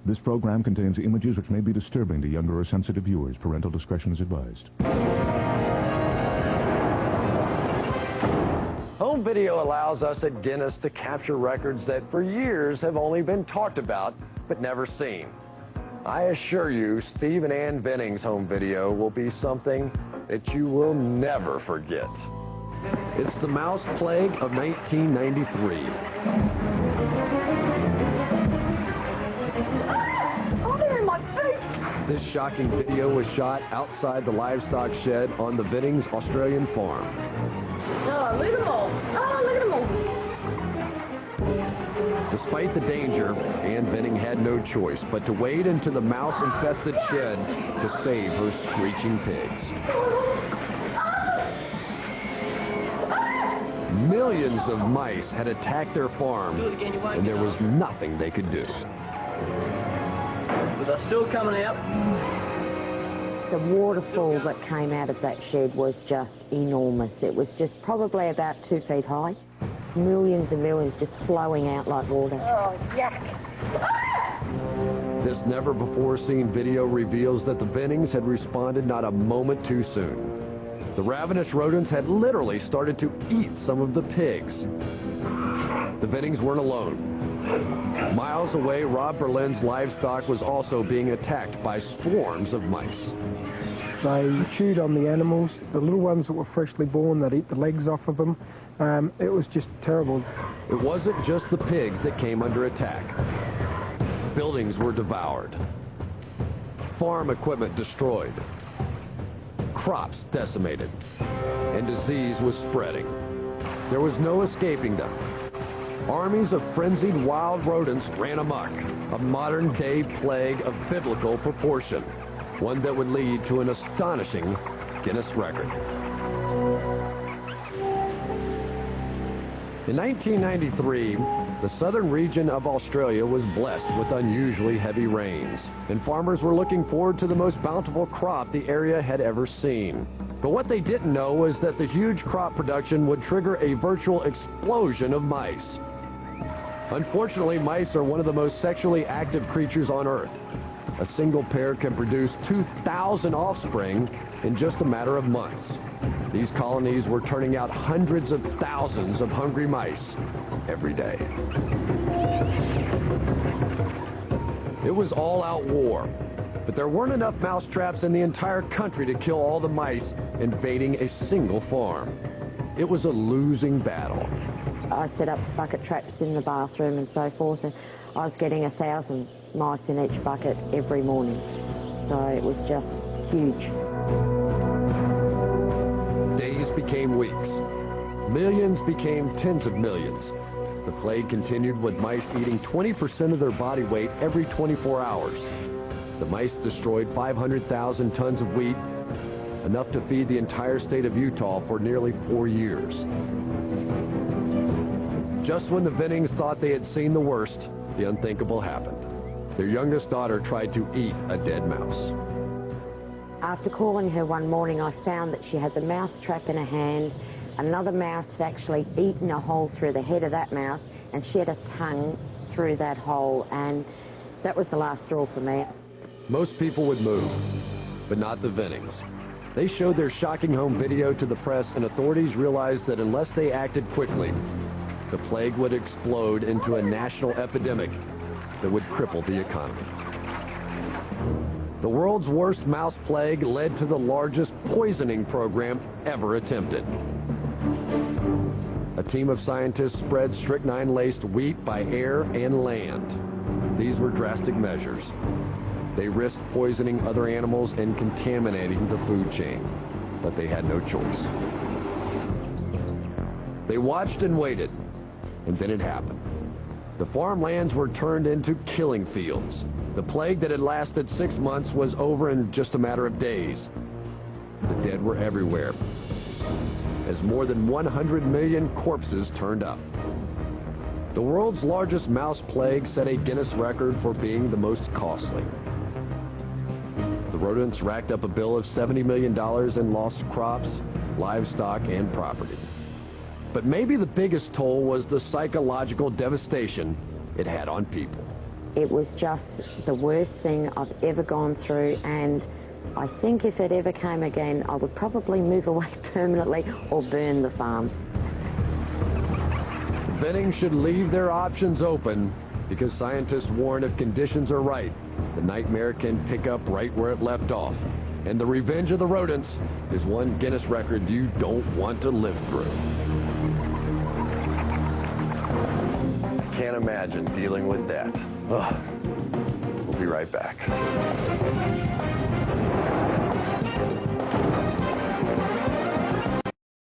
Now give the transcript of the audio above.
This program contains images which may be disturbing to younger or sensitive viewers. Parental discretion is advised. Home video allows us at Guinness to capture records that for years have only been talked about but never seen. I assure you, Steve and Ann Venning's home video will be something that you will never forget. It's the mouse plague of 1993. Oh, they're in my face! This shocking video was shot outside the livestock shed on the Venning's Australian farm. Oh, look at them all. Oh, look at them all. Despite the danger, Ann Venning had no choice but to wade into the mouse-infested shed to save her screeching pigs. Millions of mice had attacked their farm, and there was nothing they could do. But they're still coming out. The waterfall that came out of that shed was just enormous. It was just probably about 2 feet high. Millions and millions just flowing out like water. Oh, yuck. This never-before-seen video reveals that the Vennings had responded not a moment too soon. The ravenous rodents had literally started to eat some of the pigs. The Vennings weren't alone. Miles away, Rob Berlin's livestock was also being attacked by swarms of mice. They chewed on the animals, the little ones that were freshly born, they'd eat the legs off of them. It was just terrible. It wasn't just the pigs that came under attack. Buildings were devoured. Farm equipment destroyed. Crops decimated. And disease was spreading. There was no escaping them. Armies of frenzied wild rodents ran amok, a modern-day plague of biblical proportion, one that would lead to an astonishing Guinness record. In 1993, the southern region of Australia was blessed with unusually heavy rains, and farmers were looking forward to the most bountiful crop the area had ever seen. But what they didn't know was that the huge crop production would trigger a virtual explosion of mice. Unfortunately, mice are one of the most sexually active creatures on Earth. A single pair can produce 2,000 offspring in just a matter of months. These colonies were turning out hundreds of thousands of hungry mice every day. It was all-out war, but there weren't enough mouse traps in the entire country to kill all the mice invading a single farm. It was a losing battle. I set up bucket traps in the bathroom and so forth, and I was getting 1,000 mice in each bucket every morning. So it was just huge. Days became weeks. Millions became tens of millions. The plague continued with mice eating 20% of their body weight every 24 hours. The mice destroyed 500,000 tons of wheat, enough to feed the entire state of Utah for nearly 4 years. Just when the Vennings thought they had seen the worst, the unthinkable happened. Their youngest daughter tried to eat a dead mouse. After calling her one morning, I found that she had the mouse trap in her hand. Another mouse had actually eaten a hole through the head of that mouse, and she had a tongue through that hole, and that was the last straw for me. Most people would move, but not the Vennings. They showed their shocking home video to the press, and authorities realized that unless they acted quickly, the plague would explode into a national epidemic that would cripple the economy. The world's worst mouse plague led to the largest poisoning program ever attempted. A team of scientists spread strychnine-laced wheat by air and land. These were drastic measures. They risked poisoning other animals and contaminating the food chain, but they had no choice. They watched and waited, and then it happened. The farmlands were turned into killing fields. The plague that had lasted 6 months was over in just a matter of days. The dead were everywhere, as more than 100 million corpses turned up. The world's largest mouse plague set a Guinness record for being the most costly. The rodents racked up a bill of $70 million in lost crops, livestock, and property. But maybe the biggest toll was the psychological devastation it had on people. It was just the worst thing I've ever gone through, and I think if it ever came again, I would probably move away permanently or burn the farm. Venning should leave their options open because scientists warn if conditions are right, the nightmare can pick up right where it left off. And the revenge of the rodents is one Guinness record you don't want to live through. I can't imagine dealing with that. Ugh. We'll be right back.